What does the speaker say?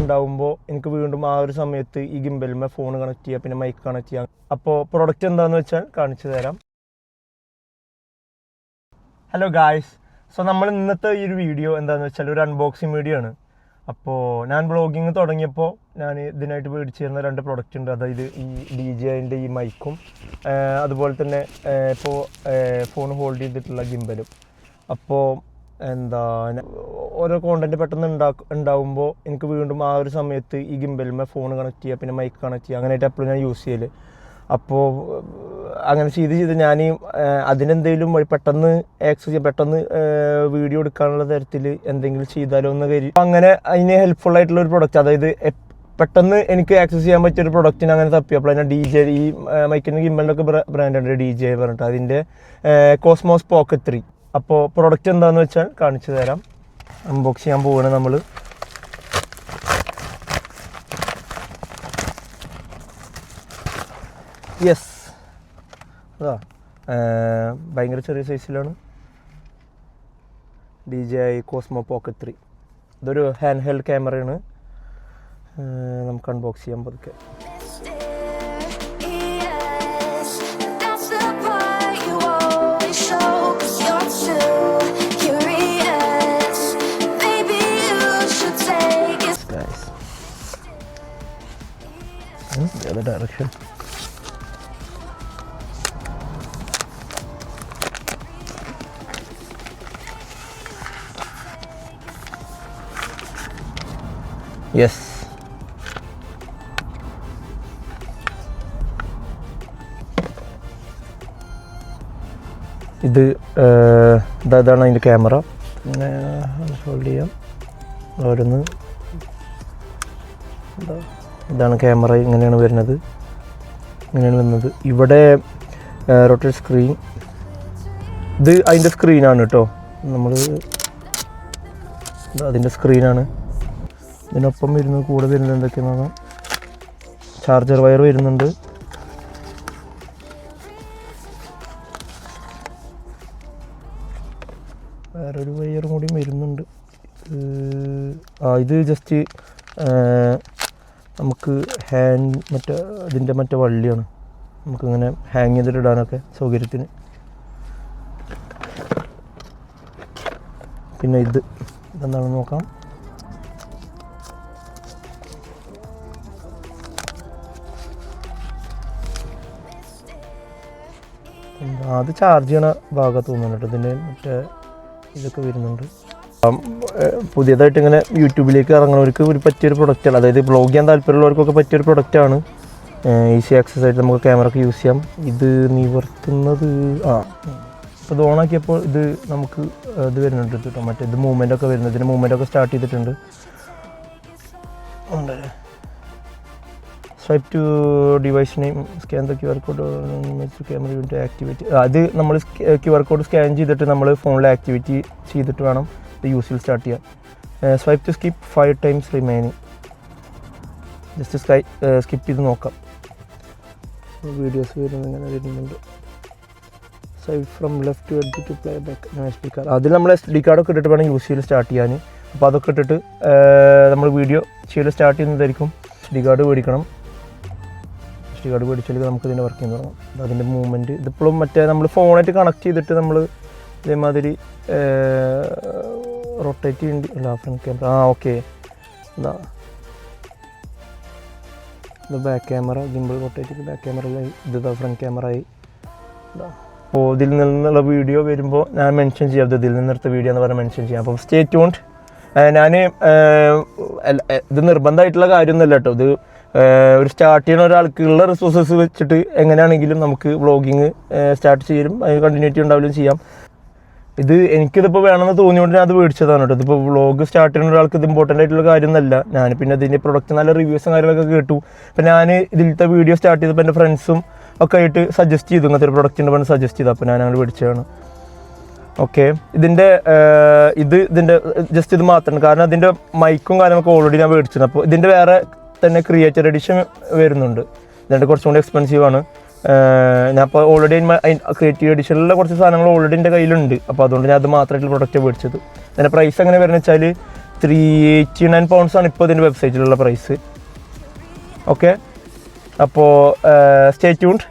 ഉണ്ടാകുമ്പോൾ എനിക്ക് വീണ്ടും ആ ഒരു സമയത്ത് ഈ ഗിംബലിന്മേ ഫോൺ കണക്ട് ചെയ്യുക, പിന്നെ മൈക്ക് കണക്ട് ചെയ്യാം. അപ്പോൾ പ്രൊഡക്റ്റ് എന്താണെന്ന് വെച്ചാൽ കാണിച്ചു തരാം. ഹലോ ഗായ്സ്, സോ നമ്മൾ ഇന്നത്തെ ഈ ഒരു വീഡിയോ എന്താണെന്ന് വെച്ചാൽ ഒരു അൺബോക്സിങ് വീഡിയോ ആണ്. അപ്പോൾ ഞാൻ ബ്ലോഗിങ് തുടങ്ങിയപ്പോൾ ഞാൻ ഇതിനായിട്ട് മേടിച്ച് തരുന്ന 2 പ്രൊഡക്റ്റ് ഉണ്ട്. അതായത് ഈ DJIൻ്റെ ഈ മൈക്കും അതുപോലെ തന്നെ ഇപ്പോൾ ഫോൺ ഹോൾഡ് ചെയ്തിട്ടുള്ള ഗിംബലും. അപ്പോൾ ഓരോ കോണ്ടന്റ് പെട്ടെന്ന് ഉണ്ടാവുമ്പോൾ എനിക്ക് വീണ്ടും ആ ഒരു സമയത്ത് ഈ ഗിംബലിന്മേ ഫോൺ കണക്ട് ചെയ്യുക, പിന്നെ മൈക്ക് കണക്ട് ചെയ്യുക, അങ്ങനെയായിട്ട് എപ്പോഴും ഞാൻ യൂസ് ചെയ്യൽ. അപ്പോൾ അങ്ങനെ ചെയ്ത് ഞാൻ അതിനെന്തെങ്കിലും പെട്ടെന്ന് ആക്സസ് ചെയ്യാൻ, പെട്ടെന്ന് വീഡിയോ എടുക്കാനുള്ള തരത്തിൽ എന്തെങ്കിലും ചെയ്താലോ എന്ന് കരുതി അങ്ങനെ അതിന് ഹെൽപ്ഫുൾ ആയിട്ടുള്ള ഒരു പ്രൊഡക്റ്റ്, അതായത് പെട്ടെന്ന് എനിക്ക് ആക്സസ് ചെയ്യാൻ പറ്റിയൊരു പ്രൊഡക്റ്റിന് അങ്ങനെ തപ്പിയപ്പോൾ അതിനെ DJI ഈ മൈക്കിൻ്റെ ഗിംബലിനൊക്കെ ബ്രാൻഡുണ്ട് DJI പറഞ്ഞിട്ട്, അതിൻ്റെ കോസ്മോസ് പോക്കറ്റ് 3. അപ്പോൾ പ്രൊഡക്റ്റ് എന്താണെന്ന് വെച്ചാൽ കാണിച്ചു തരാം. അൺബോക്സ് ചെയ്യാൻ പോവുകയാണ് നമ്മൾ. യെസ്, അതാ ഭയങ്കര ചെറിയ സൈസിലാണ് DJI കോസ്മോ പോക്കറ്റ് 3. ഇതൊരു ഹാൻഡ് ഹെൽഡ് ക്യാമറയാണ്. നമുക്ക് അൺബോക്സ് ചെയ്യാൻ പതുക്കെ. The other direction. Yes. ഇതാണ് അതിൻ്റെ ക്യാമറ. പിന്നെ ഹോൾഡ് ചെയ്യാം ഓരോന്ന്. ഇതാണ് ക്യാമറ, ഇങ്ങനെയാണ് വരുന്നത്. ഇവിടെ റൊട്ടേറ്റ് സ്ക്രീൻ, ഇത് അതിൻ്റെ സ്ക്രീനാണ് കേട്ടോ. അതിൻ്റെ സ്ക്രീനാണ്. ഇതിനൊപ്പം കൂടെ വരുന്നത് എന്തൊക്കെയാണെന്ന് നോക്കാം. ചാർജർ വയർ വരുന്നുണ്ട്. വേറൊരു വയറും കൂടി വരുന്നുണ്ട്. ഇത് ജസ്റ്റ് നമുക്ക് മറ്റേ വള്ളിയാണ്. നമുക്കിങ്ങനെ ഹാങ് ചെയ്തിട്ട് ഇടാനൊക്കെ സൗകര്യത്തിന്. പിന്നെ ഇതെന്താണെന്ന് നോക്കാം. അത് ചാർജ് ചെയ്യണ ഭാഗത്ത് തോന്നുന്നുണ്ട്. ഇതിൻ്റെ ഇതൊക്കെ വരുന്നുണ്ട്. പുതിയതായിട്ട് ഇങ്ങനെ യൂട്യൂബിലേക്ക് ഇറങ്ങുന്നവർക്ക് ഒരു പറ്റിയൊരു പ്രൊഡക്റ്റാണ്. അതായത് വ്ളോഗ് ചെയ്യാൻ താല്പര്യമുള്ളവർക്കൊക്കെ പറ്റിയൊരു പ്രൊഡക്റ്റാണ്. ഈസി ആക്സസ് ആയിട്ട് നമുക്ക് ക്യാമറയ്ക്ക് യൂസ് ചെയ്യാം. ഇത് നിവർത്തുന്നത് ഇത് ഓണാക്കിയപ്പോൾ നമുക്ക് ഇത് വരുന്നുണ്ട് കേട്ടോ. ഇത് മൂവ്മെൻ്റൊക്കെ വരുന്നത്. ഇതിന് മൂവ്മെൻ്റൊക്കെ സ്റ്റാർട്ട് ചെയ്തിട്ടുണ്ട്. Swipe to device name, scan the QR code, camera unit activate. അത് നമ്മൾ QR കോഡ് സ്കാൻ ചെയ്തിട്ട് നമ്മൾ ഫോണിൽ ആക്ടിവേറ്റ് ചെയ്തിട്ട് വേണം യൂസിൽ സ്റ്റാർട്ട് ചെയ്യാം. Swipe to skip 5 times remaining. Just skip ചെയ്ത് നോക്കാം. വീഡിയോസ് വരുന്നുണ്ട്. Swipe from left to edge to play back SD card. അതിൽ നമ്മൾ SD കാർഡൊക്കെ ഇട്ടിട്ട് വേണം യൂസിൽ സ്റ്റാർട്ട് ചെയ്യാൻ. അപ്പോൾ അതൊക്കെ ഇട്ടിട്ട് നമ്മൾ വീഡിയോ ചെയ്ത് സ്റ്റാർട്ട് ചെയ്യുന്നതായിരിക്കും. SD കാർഡ് മേടിക്കണം. SD കാർഡ് മേടിച്ചാൽ നമുക്ക് ഇതിൻ്റെ വർക്ക് ചെയ്യാൻ തുടങ്ങാം. അതിൻ്റെ മൂവ്മെൻറ്റ് ഇതിപ്പോഴും നമ്മൾ ഫോണായിട്ട് കണക്ട് ചെയ്തിട്ട് നമ്മൾ ഇതേമാതിരി റൊട്ടേറ്റ് ചെയ്യേണ്ടി അല്ല. Front camera okay. ഇത് ബാക്ക് ക്യാമറ, ഗിംബിൾ റൊട്ടേറ്റ് ചെയ്ത് ബാക്ക് ക്യാമറയിലായി. ഫ്രണ്ട് ക്യാമറ ആയി. അപ്പോൾ ഇതിൽ നിന്നുള്ള വീഡിയോ വരുമ്പോൾ ഞാൻ മെൻഷൻ ചെയ്യാം. ഇതിൽ നിന്നെടുത്ത വീഡിയോ എന്ന് പറഞ്ഞാൽ മെൻഷൻ ചെയ്യാം. അപ്പോൾ സ്റ്റേ ട്യൂൺഡ്. ഞാൻ ഇത് നിർബന്ധമായിട്ടുള്ള കാര്യമൊന്നുമല്ല കേട്ടോ. ഇത് ഒരു സ്റ്റാർട്ട് ചെയ്യുന്ന ഒരാൾക്കുള്ള റിസോഴ്സസ് വെച്ചിട്ട് എങ്ങനെയാണെങ്കിലും നമുക്ക് വ്ളോഗിങ് സ്റ്റാർട്ട് ചെയ്യും, അതിന് കണ്ടിന്യൂറ്റി ഉണ്ടാവില്ല ചെയ്യാം. എനിക്കിതിപ്പോൾ വേണമെന്ന് തോന്നിയോണ്ട് ഞാൻ അത് മേടിച്ചതാണ് കേട്ടോ. ഇതിപ്പോൾ വ്ളോഗ് സ്റ്റാർട്ട് ചെയ്യുന്ന ഒരാൾക്ക് ഇത് ഇമ്പോർട്ടൻ്റ് ആയിട്ടുള്ള കാര്യമൊന്നുമല്ല. ഞാൻ പിന്നെ ഇതിൻ്റെ പ്രൊഡക്റ്റ് നല്ല റിവ്യൂസും കാര്യങ്ങളൊക്കെ കേട്ടു. അപ്പോൾ ഞാൻ ഇതിലത്തെ വീഡിയോ സ്റ്റാർട്ട് ചെയ്തപ്പോൾ എൻ്റെ ഫ്രണ്ട്സും ഒക്കെ ആയിട്ട് സജസ്റ്റ് ചെയ്തു, ഇങ്ങനത്തെ ഒരു പ്രൊഡക്റ്റിൻ്റെ പറഞ്ഞ് സജസ്റ്റ് ചെയ്തു. അപ്പോൾ ഞാൻ അങ്ങനെ മേടിച്ചതാണ്. ഓക്കെ, ഇതിൻ്റെ ജസ്റ്റ് ഇത് മാത്രമാണ്. കാരണം അതിൻ്റെ മൈക്കും കാര്യങ്ങളൊക്കെ ഓൾറെഡി ഞാൻ മേടിച്ചത്. അപ്പോൾ ഇതിൻ്റെ വേറെ തന്നെ ക്രിയേറ്റർ എഡിഷൻ വരുന്നുണ്ട്. ഇതിൻ്റെ കുറച്ചും കൂടി എക്സ്പെൻസീവ് ആണ്. ഞാൻ ഇപ്പോൾ ഓൾറെഡി ക്രിയേറ്റീവ് എഡിഷനിലുള്ള കുറച്ച് സാധനങ്ങൾ ഓൾറെഡി എൻ്റെ കയ്യിലുണ്ട്. അപ്പോൾ അതുകൊണ്ട് ഞാൻ അത് മാത്രമായിട്ടുള്ള പ്രൊഡക്റ്റ് മേടിച്ചത്. അതിൻ്റെ പ്രൈസ് എങ്ങനെ വരുന്നത് വെച്ചാൽ £389 ആണ് ഇപ്പോൾ ഇതിൻ്റെ വെബ്സൈറ്റിലുള്ള പ്രൈസ്. ഓക്കെ, അപ്പോൾ സ്റ്റേ ട്യൂൺഡ്.